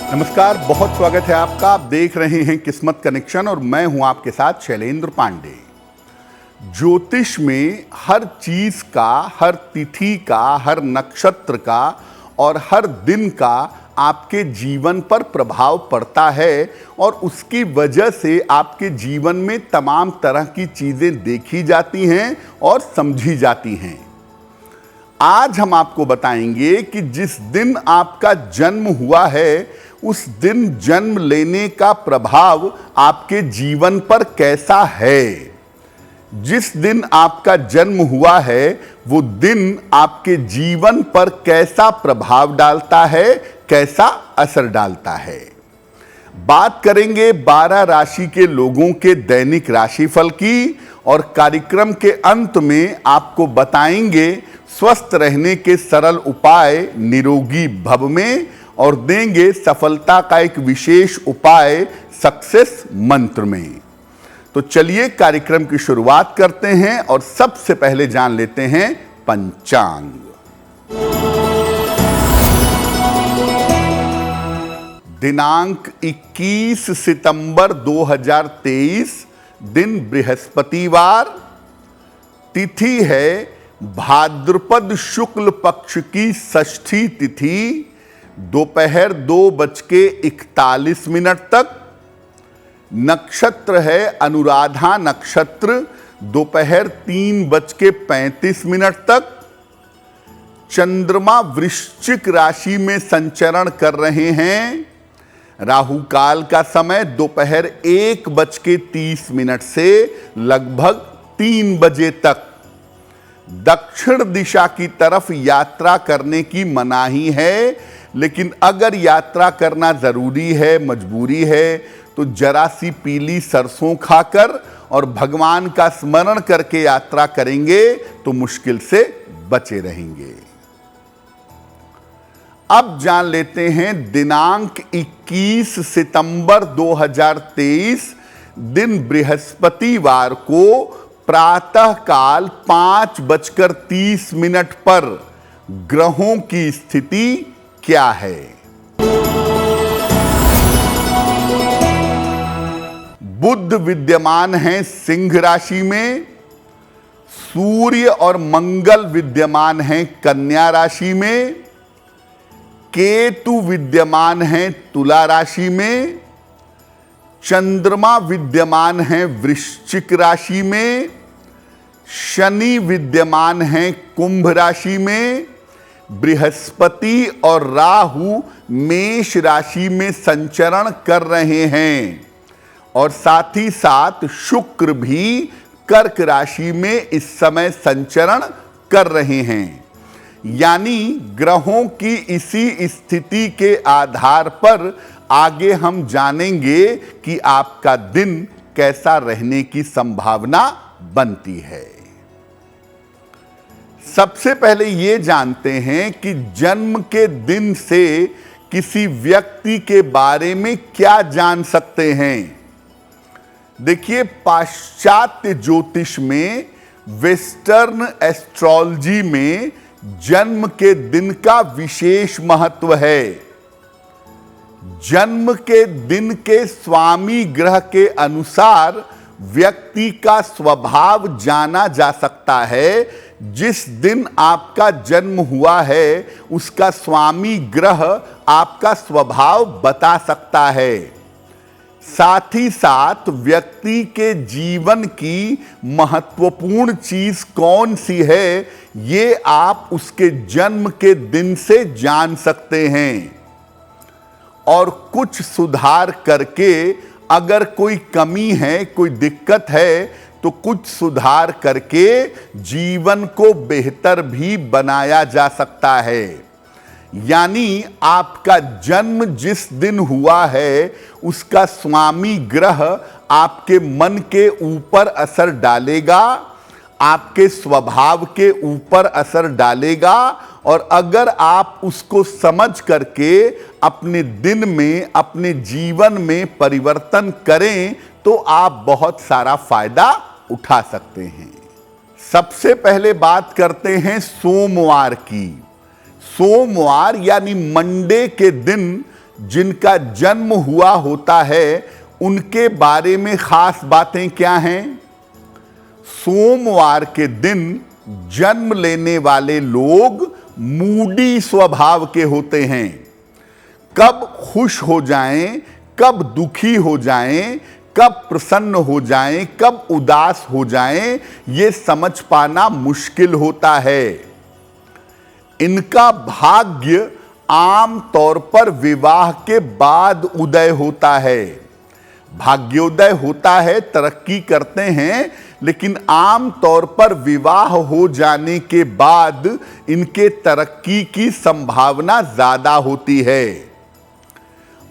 नमस्कार, बहुत स्वागत है आपका। आप देख रहे हैं किस्मत कनेक्शन और मैं हूं आपके साथ शैलेंद्र पांडे। ज्योतिष में हर चीज का, हर तिथि का, हर नक्षत्र का और हर दिन का आपके जीवन पर प्रभाव पड़ता है और उसकी वजह से आपके जीवन में तमाम तरह की चीजें देखी जाती हैं और समझी जाती हैं। आज हम आपको बताएंगे कि जिस दिन आपका जन्म हुआ है उस दिन जन्म लेने का प्रभाव आपके जीवन पर कैसा है। जिस दिन आपका जन्म हुआ है वो दिन आपके जीवन पर कैसा प्रभाव डालता है, कैसा असर डालता है। बात करेंगे 12 राशि के लोगों के दैनिक राशिफल की और कार्यक्रम के अंत में आपको बताएंगे स्वस्थ रहने के सरल उपाय निरोगी भव में और देंगे सफलता का एक विशेष उपाय सक्सेस मंत्र में। तो चलिए कार्यक्रम की शुरुआत करते हैं और सबसे पहले जान लेते हैं पंचांग। दिनांक 21 सितंबर 2023, दिन बृहस्पतिवार, तिथि है भाद्रपद शुक्ल पक्ष की षष्ठी तिथि, दोपहर 2:41 तक। नक्षत्र है अनुराधा नक्षत्र, दोपहर 3:35 तक। चंद्रमा वृश्चिक राशि में संचरण कर रहे हैं। राहु काल का समय दोपहर 1:30 से लगभग 3 बजे तक। दक्षिण दिशा की तरफ यात्रा करने की मनाही है, लेकिन अगर यात्रा करना जरूरी है, मजबूरी है, तो जरा सी पीली सरसों खाकर और भगवान का स्मरण करके यात्रा करेंगे तो मुश्किल से बचे रहेंगे। अब जान लेते हैं दिनांक 21 सितंबर 2023, दिन बृहस्पतिवार को प्रातः काल 5:30 पर ग्रहों की स्थिति क्या है। बुध विद्यमान हैं सिंह राशि में, सूर्य और मंगल विद्यमान हैं कन्या राशि में, केतु विद्यमान हैं तुला राशि में, चंद्रमा विद्यमान हैं वृश्चिक राशि में, शनि विद्यमान हैं कुंभ राशि में, बृहस्पति और राहु मेष राशि में संचरण कर रहे हैं और साथ ही साथ शुक्र भी कर्क राशि में इस समय संचरण कर रहे हैं। यानी ग्रहों की इसी स्थिति के आधार पर आगे हम जानेंगे कि आपका दिन कैसा रहने की संभावना बनती है। सबसे पहले ये जानते हैं कि जन्म के दिन से किसी व्यक्ति के बारे में क्या जान सकते हैं। देखिए, पाश्चात्य ज्योतिष में, वेस्टर्न एस्ट्रोलॉजी में जन्म के दिन का विशेष महत्व है। जन्म के दिन के स्वामी ग्रह के अनुसार व्यक्ति का स्वभाव जाना जा सकता है। जिस दिन आपका जन्म हुआ है उसका स्वामी ग्रह आपका स्वभाव बता सकता है। साथ ही साथ व्यक्ति के जीवन की महत्वपूर्ण चीज कौन सी है ये आप उसके जन्म के दिन से जान सकते हैं और कुछ सुधार करके, अगर कोई कमी है, कोई दिक्कत है, तो कुछ सुधार करके जीवन को बेहतर भी बनाया जा सकता है। यानी आपका जन्म जिस दिन हुआ है उसका स्वामी ग्रह आपके मन के ऊपर असर डालेगा, आपके स्वभाव के ऊपर असर डालेगा और अगर आप उसको समझ करके अपने दिन में, अपने जीवन में परिवर्तन करें तो आप बहुत सारा फायदा उठा सकते हैं। सबसे पहले बात करते हैं सोमवार की। सोमवार यानी मंडे के दिन जिनका जन्म हुआ होता है उनके बारे में खास बातें क्या हैं? सोमवार के दिन जन्म लेने वाले लोग मूडी स्वभाव के होते हैं। कब खुश हो जाएं, कब दुखी हो जाएं, कब प्रसन्न हो जाएं, कब उदास हो जाएं, ये समझ पाना मुश्किल होता है। इनका भाग्य आम तौर पर विवाह के बाद उदय होता है। भाग्योदय होता है, तरक्की करते हैं, लेकिन आम तौर पर विवाह हो जाने के बाद इनके तरक्की की संभावना ज्यादा होती है।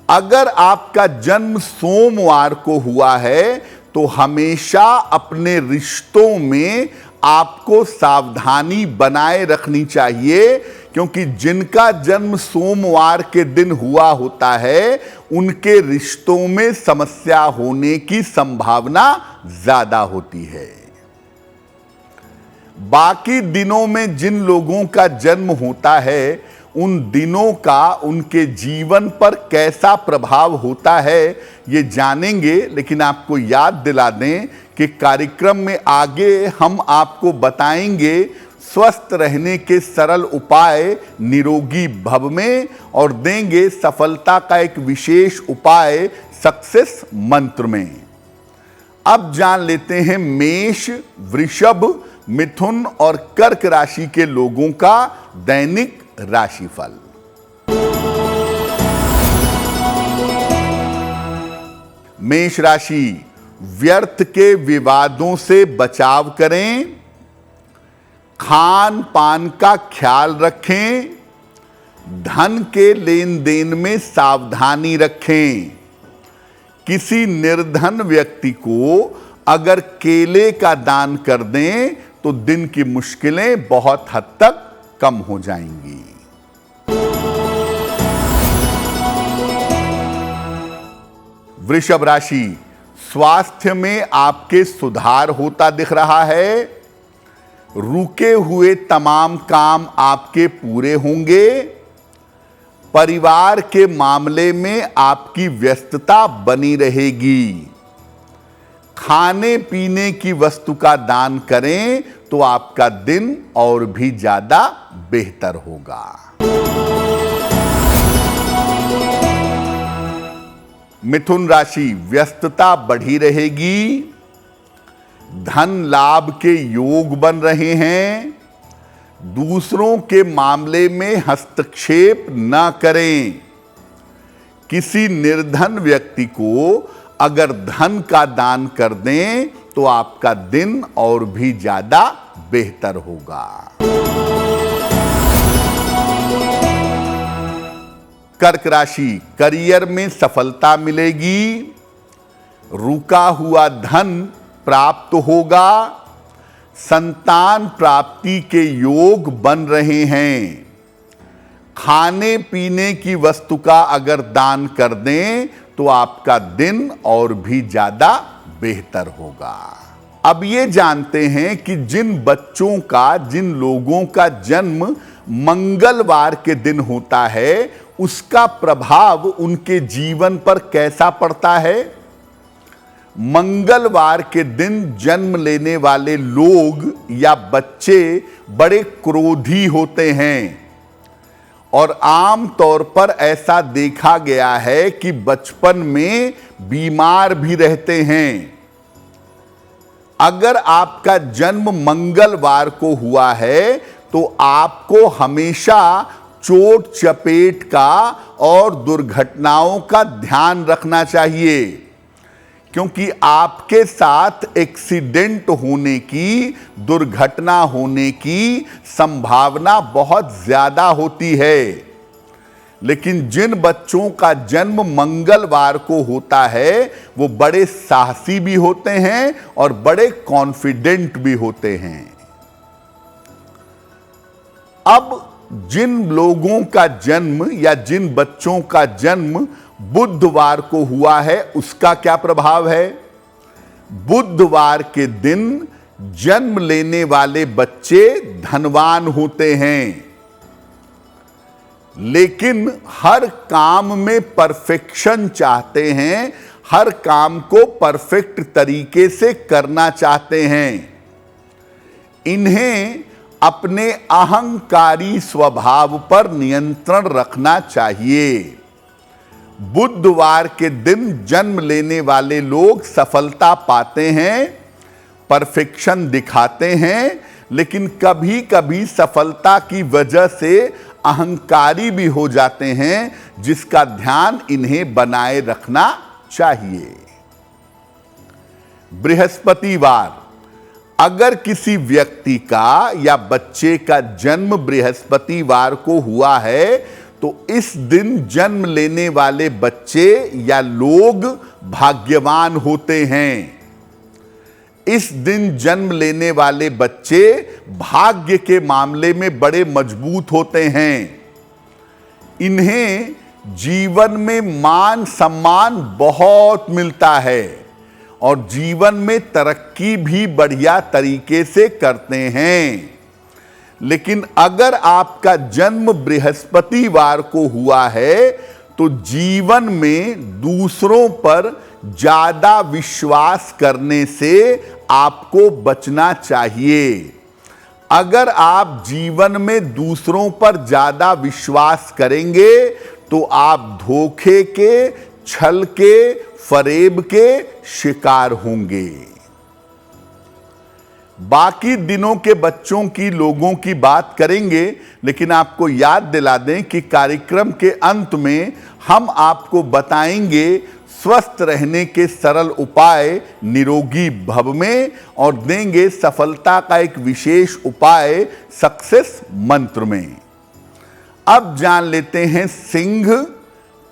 अगर आपका जन्म सोमवार को हुआ है तो हमेशा अपने रिश्तों में आपको सावधानी बनाए रखनी चाहिए, क्योंकि जिनका जन्म सोमवार के दिन हुआ होता है उनके रिश्तों में समस्या होने की संभावना ज्यादा होती है। बाकी दिनों में जिन लोगों का जन्म होता है उन दिनों का उनके जीवन पर कैसा प्रभाव होता है ये जानेंगे, लेकिन आपको याद दिला दें कि कार्यक्रम में आगे हम आपको बताएंगे स्वस्थ रहने के सरल उपाय निरोगी भव में, और देंगे सफलता का एक विशेष उपाय सक्सेस मंत्र में। अब जान लेते हैं मेष, वृषभ, मिथुन और कर्क राशि के लोगों का दैनिक राशिफल। मेष राशि, व्यर्थ के विवादों से बचाव करें, खान पान का ख्याल रखें, धन के लेन देन में सावधानी रखें। किसी निर्धन व्यक्ति को अगर केले का दान कर दें तो दिन की मुश्किलें बहुत हद तक कम हो जाएंगी। वृषभ राशि, स्वास्थ्य में आपके सुधार होता दिख रहा है। रुके हुए तमाम काम आपके पूरे होंगे। परिवार के मामले में आपकी व्यस्तता बनी रहेगी। खाने पीने की वस्तु का दान करें तो आपका दिन और भी ज्यादा बेहतर होगा। मिथुन राशि, व्यस्तता बढ़ी रहेगी। धन लाभ के योग बन रहे हैं। दूसरों के मामले में हस्तक्षेप न करें। किसी निर्धन व्यक्ति को अगर धन का दान कर दें तो आपका दिन और भी ज्यादा बेहतर होगा। कर्क राशि, करियर में सफलता मिलेगी। रुका हुआ धन प्राप्त होगा। संतान प्राप्ति के योग बन रहे हैं। खाने पीने की वस्तु का अगर दान कर दें तो आपका दिन और भी ज्यादा बेहतर होगा। अब ये जानते हैं कि जिन बच्चों का, जिन लोगों का जन्म मंगलवार के दिन होता है उसका प्रभाव उनके जीवन पर कैसा पड़ता है। मंगलवार के दिन जन्म लेने वाले लोग या बच्चे बड़े क्रोधी होते हैं, और आम तौर पर ऐसा देखा गया है कि बचपन में बीमार भी रहते हैं। अगर आपका जन्म मंगलवार को हुआ है तो आपको हमेशा चोट चपेट का और दुर्घटनाओं का ध्यान रखना चाहिए, क्योंकि आपके साथ एक्सीडेंट होने की, दुर्घटना होने की संभावना बहुत ज्यादा होती है। लेकिन जिन बच्चों का जन्म मंगलवार को होता है वो बड़े साहसी भी होते हैं और बड़े कॉन्फिडेंट भी होते हैं। अब जिन लोगों का जन्म या जिन बच्चों का जन्म बुधवार को हुआ है उसका क्या प्रभाव है। बुधवार के दिन जन्म लेने वाले बच्चे धनवान होते हैं। लेकिन हर काम में परफेक्शन चाहते हैं, हर काम को परफेक्ट तरीके से करना चाहते हैं। इन्हें अपने अहंकारी स्वभाव पर नियंत्रण रखना चाहिए। बुधवार के दिन जन्म लेने वाले लोग सफलता पाते हैं, परफेक्शन दिखाते हैं, लेकिन कभी कभी सफलता की वजह से अहंकारी भी हो जाते हैं, जिसका ध्यान इन्हें बनाए रखना चाहिए। बृहस्पतिवार, अगर किसी व्यक्ति का या बच्चे का जन्म बृहस्पतिवार को हुआ है तो इस दिन जन्म लेने वाले बच्चे या लोग भाग्यवान होते हैं। इस दिन जन्म लेने वाले बच्चे भाग्य के मामले में बड़े मजबूत होते हैं। इन्हें जीवन में मान सम्मान बहुत मिलता है और जीवन में तरक्की भी बढ़िया तरीके से करते हैं। लेकिन अगर आपका जन्म बृहस्पतिवार को हुआ है तो जीवन में दूसरों पर ज्यादा विश्वास करने से आपको बचना चाहिए। अगर आप जीवन में दूसरों पर ज्यादा विश्वास करेंगे तो आप धोखे के, छल के, फरेब के शिकार होंगे। बाकी दिनों के बच्चों की, लोगों की बात करेंगे, लेकिन आपको याद दिला दें कि कार्यक्रम के अंत में हम आपको बताएंगे स्वस्थ रहने के सरल उपाय निरोगी भव में और देंगे सफलता का एक विशेष उपाय सक्सेस मंत्र में। अब जान लेते हैं सिंह,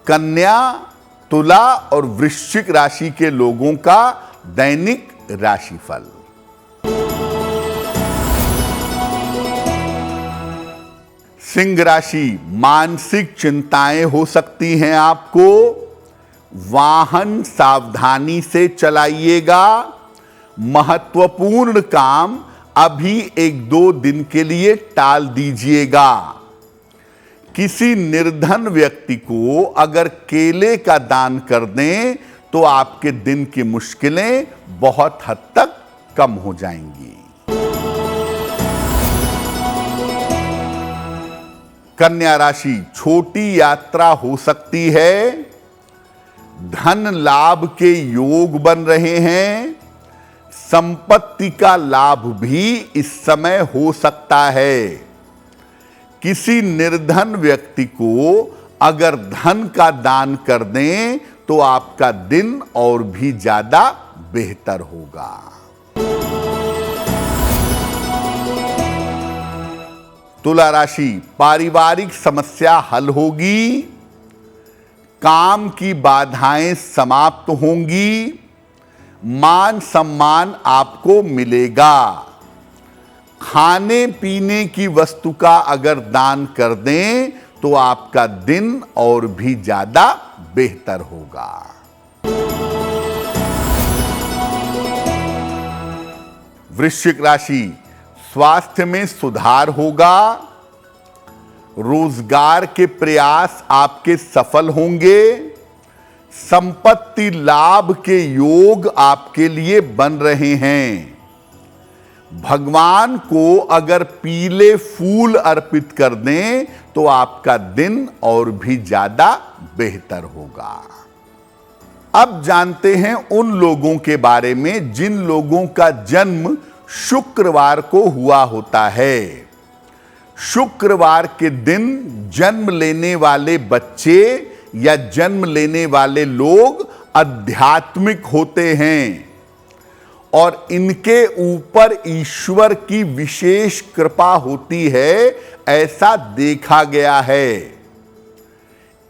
कन्या, तुला और वृश्चिक राशि के लोगों का दैनिक राशिफल। सिंह राशि, मानसिक चिंताएं हो सकती हैं आपको। वाहन सावधानी से चलाइएगा। महत्वपूर्ण काम अभी 1-2 दिन के लिए टाल दीजिएगा। किसी निर्धन व्यक्ति को अगर केले का दान कर दें तो आपके दिन की मुश्किलें बहुत हद तक कम हो जाएंगी। कन्या राशि, छोटी यात्रा हो सकती है। धन लाभ के योग बन रहे हैं। संपत्ति का लाभ भी इस समय हो सकता है। किसी निर्धन व्यक्ति को अगर धन का दान कर दें तो आपका दिन और भी ज्यादा बेहतर होगा। तुला राशि, पारिवारिक समस्या हल होगी। काम की बाधाएं समाप्त होंगी। मान सम्मान आपको मिलेगा। खाने पीने की वस्तु का अगर दान कर दें तो आपका दिन और भी ज्यादा बेहतर होगा। वृश्चिक राशि, स्वास्थ्य में सुधार होगा। रोजगार के प्रयास आपके सफल होंगे। संपत्ति लाभ के योग आपके लिए बन रहे हैं। भगवान को अगर पीले फूल अर्पित कर दें तो आपका दिन और भी ज्यादा बेहतर होगा। अब जानते हैं उन लोगों के बारे में जिन लोगों का जन्म शुक्रवार को हुआ होता है। शुक्रवार के दिन जन्म लेने वाले बच्चे या जन्म लेने वाले लोग आध्यात्मिक होते हैं और इनके ऊपर ईश्वर की विशेष कृपा होती है, ऐसा देखा गया है।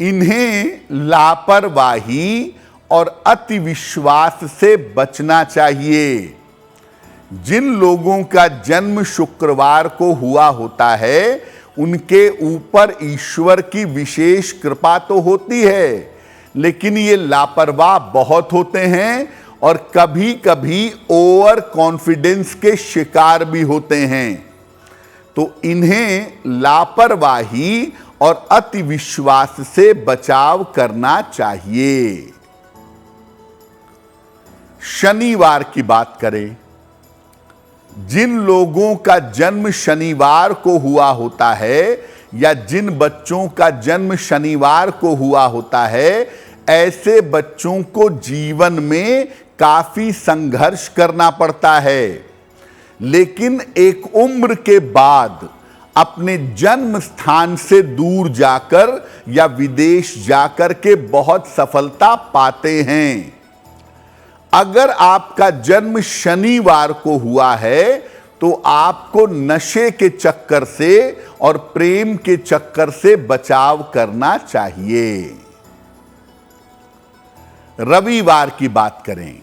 इन्हें लापरवाही और अति विश्वास से बचना चाहिए। जिन लोगों का जन्म शुक्रवार को हुआ होता है उनके ऊपर ईश्वर की विशेष कृपा तो होती है, लेकिन ये लापरवाह बहुत होते हैं और कभी कभी ओवर कॉन्फिडेंस के शिकार भी होते हैं। तो इन्हें लापरवाही और अति विश्वास से बचाव करना चाहिए। शनिवार की बात करें, जिन लोगों का जन्म शनिवार को हुआ होता है या जिन बच्चों का जन्म शनिवार को हुआ होता है, ऐसे बच्चों को जीवन में काफी संघर्ष करना पड़ता है, लेकिन एक उम्र के बाद अपने जन्म स्थान से दूर जाकर या विदेश जाकर के बहुत सफलता पाते हैं। अगर आपका जन्म शनिवार को हुआ है तो आपको नशे के चक्कर से और प्रेम के चक्कर से बचाव करना चाहिए। रविवार की बात करें,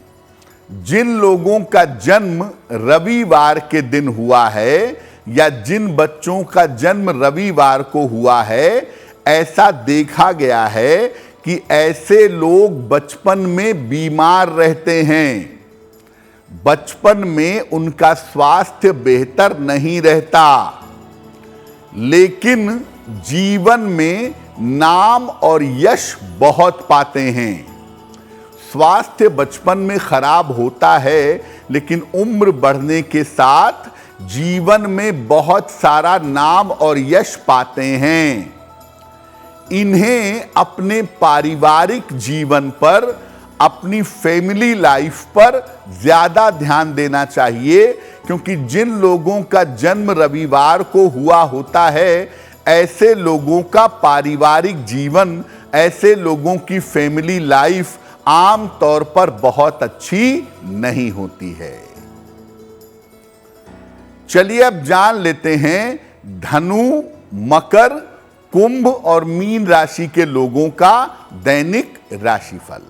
जिन लोगों का जन्म रविवार के दिन हुआ है या जिन बच्चों का जन्म रविवार को हुआ है, ऐसा देखा गया है कि ऐसे लोग बचपन में बीमार रहते हैं। बचपन में उनका स्वास्थ्य बेहतर नहीं रहता, लेकिन जीवन में नाम और यश बहुत पाते हैं। स्वास्थ्य बचपन में खराब होता है, लेकिन उम्र बढ़ने के साथ जीवन में बहुत सारा नाम और यश पाते हैं। इन्हें अपने पारिवारिक जीवन पर, अपनी फैमिली लाइफ पर ज्यादा ध्यान देना चाहिए, क्योंकि जिन लोगों का जन्म रविवार को हुआ होता है, ऐसे लोगों का पारिवारिक जीवन, ऐसे लोगों की फैमिली लाइफ आम तौर पर बहुत अच्छी नहीं होती है। चलिए अब जान लेते हैं धनु, मकर, कुंभ और मीन राशि के लोगों का दैनिक राशिफल।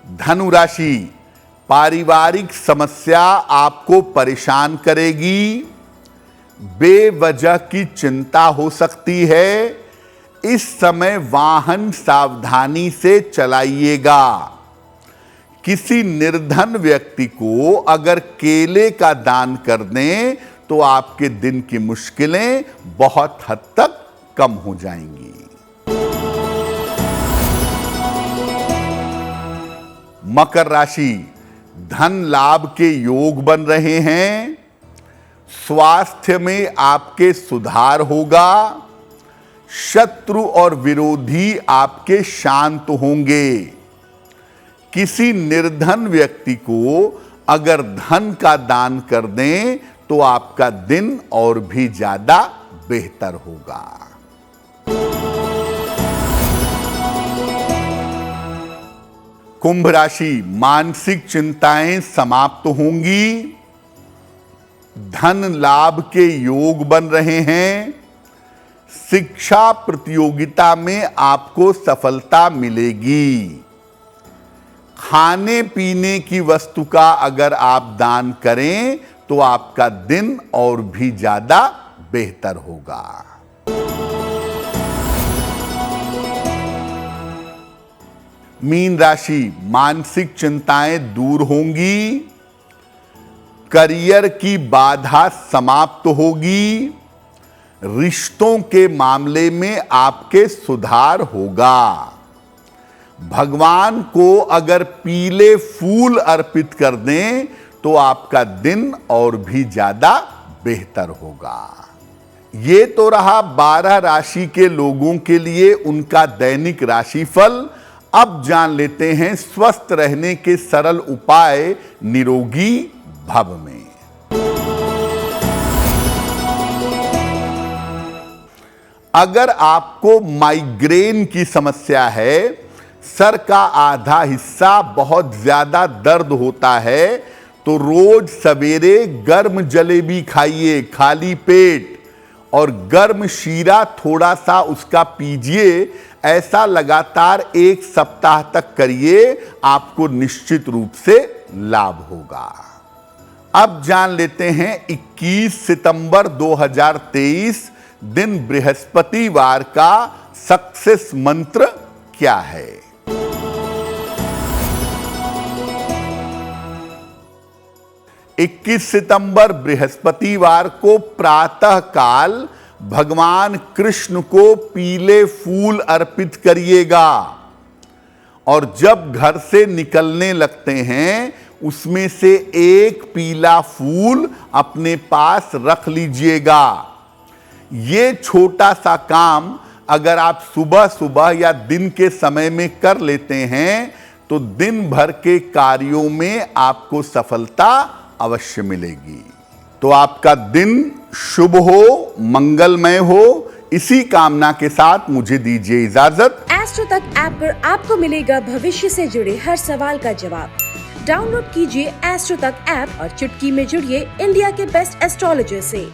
धनु राशि, पारिवारिक समस्या आपको परेशान करेगी। बेवजह की चिंता हो सकती है। इस समय वाहन सावधानी से चलाइएगा। किसी निर्धन व्यक्ति को अगर केले का दान कर दें तो आपके दिन की मुश्किलें बहुत हद तक कम हो जाएंगी। मकर राशि, धन लाभ के योग बन रहे हैं। स्वास्थ्य में आपके सुधार होगा। शत्रु और विरोधी आपके शांत होंगे। किसी निर्धन व्यक्ति को अगर धन का दान कर दें तो आपका दिन और भी ज्यादा बेहतर होगा। कुंभ राशि, मानसिक चिंताएं समाप्त होंगी। धन लाभ के योग बन रहे हैं। शिक्षा प्रतियोगिता में आपको सफलता मिलेगी। खाने पीने की वस्तु का अगर आप दान करें तो आपका दिन और भी ज्यादा बेहतर होगा। मीन राशि, मानसिक चिंताएं दूर होंगी। करियर की बाधा समाप्त होगी। रिश्तों के मामले में आपके सुधार होगा। भगवान को अगर पीले फूल अर्पित कर दें तो आपका दिन और भी ज्यादा बेहतर होगा। ये तो रहा 12 राशि के लोगों के लिए उनका दैनिक राशिफल। अब जान लेते हैं स्वस्थ रहने के सरल उपाय निरोगी भव में। अगर आपको माइग्रेन की समस्या है, सर का आधा हिस्सा बहुत ज्यादा दर्द होता है, तो रोज सवेरे गर्म जलेबी खाइए खाली पेट, और गर्म शीरा थोड़ा सा उसका पीजिए। ऐसा लगातार 1 सप्ताह तक करिए, आपको निश्चित रूप से लाभ होगा। अब जान लेते हैं 21 सितंबर 2023 दिन बृहस्पतिवार का सक्सेस मंत्र क्या है। 21 सितंबर बृहस्पतिवार को प्रातः काल भगवान कृष्ण को पीले फूल अर्पित करिएगा और जब घर से निकलने लगते हैं उसमें से एक पीला फूल अपने पास रख लीजिएगा। ये छोटा सा काम अगर आप सुबह सुबह या दिन के समय में कर लेते हैं तो दिन भर के कार्यों में आपको सफलता अवश्य मिलेगी। तो आपका दिन शुभ हो, मंगलमय हो, इसी कामना के साथ मुझे दीजिए इजाजत। एस्ट्रो तक ऐप पर आपको मिलेगा भविष्य से जुड़े हर सवाल का जवाब। डाउनलोड कीजिए एस्ट्रो तक ऐप और चुटकी में जुड़िए इंडिया के बेस्ट एस्ट्रोलॉजर से।